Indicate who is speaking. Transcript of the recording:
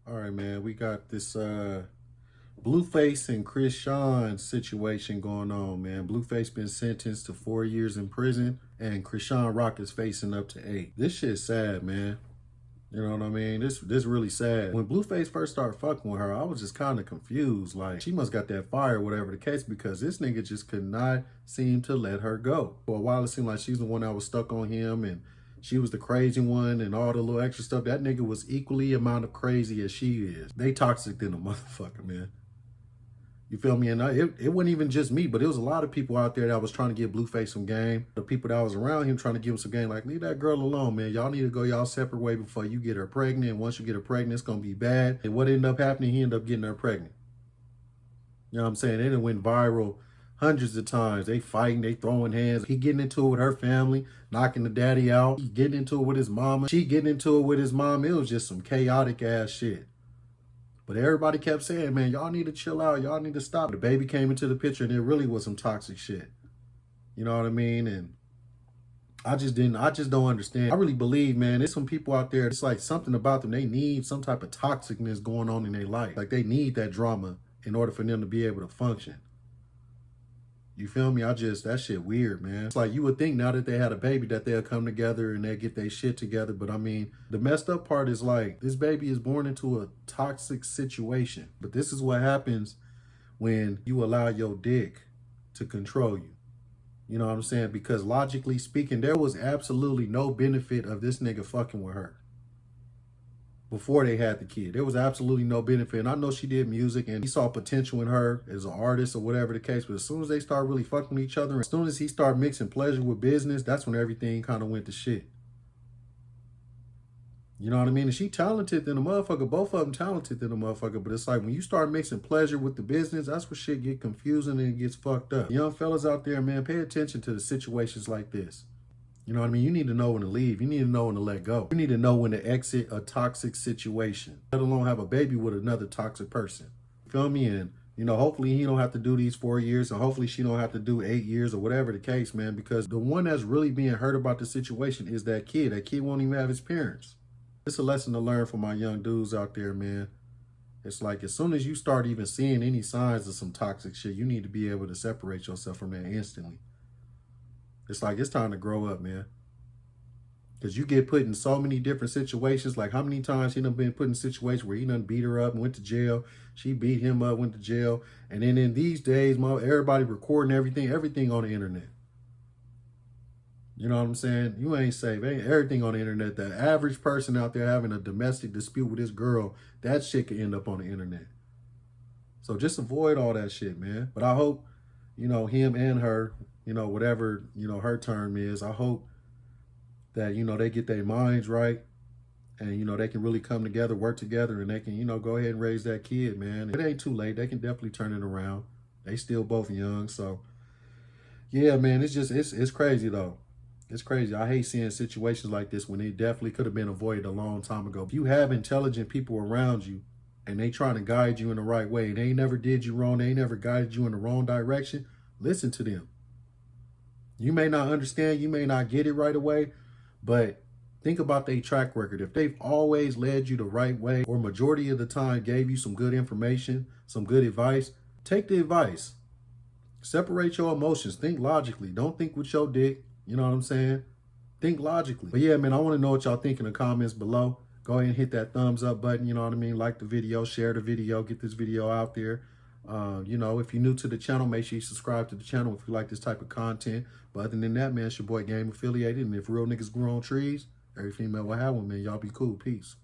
Speaker 1: All right, man, we got this Blueface and Chrisean situation going on, man. Blueface been sentenced to 4 years in prison, and Chrisean Rock is facing up to 8. This shit's sad, man. You know what I mean? This really sad. When Blueface first started fucking with her, I was just kind of confused. Like, she must got that fire, whatever the case, because this nigga just could not seem to let her go. For a while, it seemed like she's the one that was stuck on him, and she was the crazy one and all the little extra stuff. That nigga was equally amount of crazy as she is. They toxic than a motherfucker, man. You feel me? And it wasn't even just me, but it was a lot of people out there that was trying to give Blueface some game. The people that was around him trying to give him some game, like, leave that girl alone, man. Y'all need to go y'all separate way before you get her pregnant. And once you get her pregnant, it's going to be bad. And what ended up happening, he ended up getting her pregnant. You know what I'm saying? It went viral hundreds of times. They fighting, they throwing hands. He getting into it with her family, knocking the daddy out. He getting into it with his mama. She getting into it with his mom. It was just some chaotic ass shit. But everybody kept saying, man, y'all need to chill out. Y'all need to stop. The baby came into the picture and it really was some toxic shit. You know what I mean? And I just don't understand. I really believe, man, there's some people out there, it's like something about them. They need some type of toxicness going on in their life. Like they need that drama in order for them to be able to function. You feel me? That shit weird, man. It's like you would think now that they had a baby that they'll come together and they'll get their shit together. But I mean, the messed up part is like, this baby is born into a toxic situation. But this is what happens when you allow your dick to control you. You know what I'm saying? Because logically speaking, there was absolutely no benefit of this nigga fucking with her before they had the kid. There was absolutely no benefit. And I know she did music and he saw potential in her as an artist or whatever the case. But as soon as they start really fucking with each other, as soon as he started mixing pleasure with business, that's when everything kind of went to shit. You know what I mean? And she talented than a motherfucker. Both of them talented than a motherfucker. But it's like when you start mixing pleasure with the business, that's where shit get confusing and it gets fucked up. Young fellas out there, man, pay attention to the situations like this. You know what I mean? You need to know when to leave. You need to know when to let go. You need to know when to exit a toxic situation, let alone have a baby with another toxic person. Feel me? And, you know, hopefully he don't have to do these 4 years, and hopefully she don't have to do 8 years or whatever the case, man, because the one that's really being hurt about the situation is that kid. That kid won't even have his parents. It's a lesson to learn for my young dudes out there, man. It's like as soon as you start even seeing any signs of some toxic shit, you need to be able to separate yourself from that instantly. It's like, it's time to grow up, man. Because you get put in so many different situations. Like how many times he done been put in situations where he done beat her up and went to jail. She beat him up, went to jail. And then in these days, everybody recording everything on the internet. You know what I'm saying? You ain't safe. Ain't everything on the internet. The average person out there having a domestic dispute with this girl, that shit could end up on the internet. So just avoid all that shit, man. But I hope, you know, him and her, you know, whatever, you know, her term is, I hope that, you know, they get their minds right and, you know, they can really come together, work together, and they can, you know, go ahead and raise that kid, man. It ain't too late. They can definitely turn it around. They still both young. So, yeah, man, it's crazy, though. It's crazy. I hate seeing situations like this when they definitely could have been avoided a long time ago. If you have intelligent people around you and they trying to guide you in the right way, and they never did you wrong, they never guided you in the wrong direction, listen to them. You may not understand, you may not get it right away, but think about their track record. If they've always led you the right way, or majority of the time gave you some good information, some good advice, take the advice. Separate your emotions. Think logically. Don't think with your dick. You know what I'm saying? Think logically. But yeah, man, I want to know what y'all think in the comments below. Go ahead and hit that thumbs up button. You know what I mean? Like the video, share the video, get this video out there. You know, if you're new to the channel, make sure you subscribe to the channel if you like this type of content. But other than that, man, it's your boy Game Affiliated. And if real niggas grow on trees, every female will have one, man. Y'all be cool. Peace.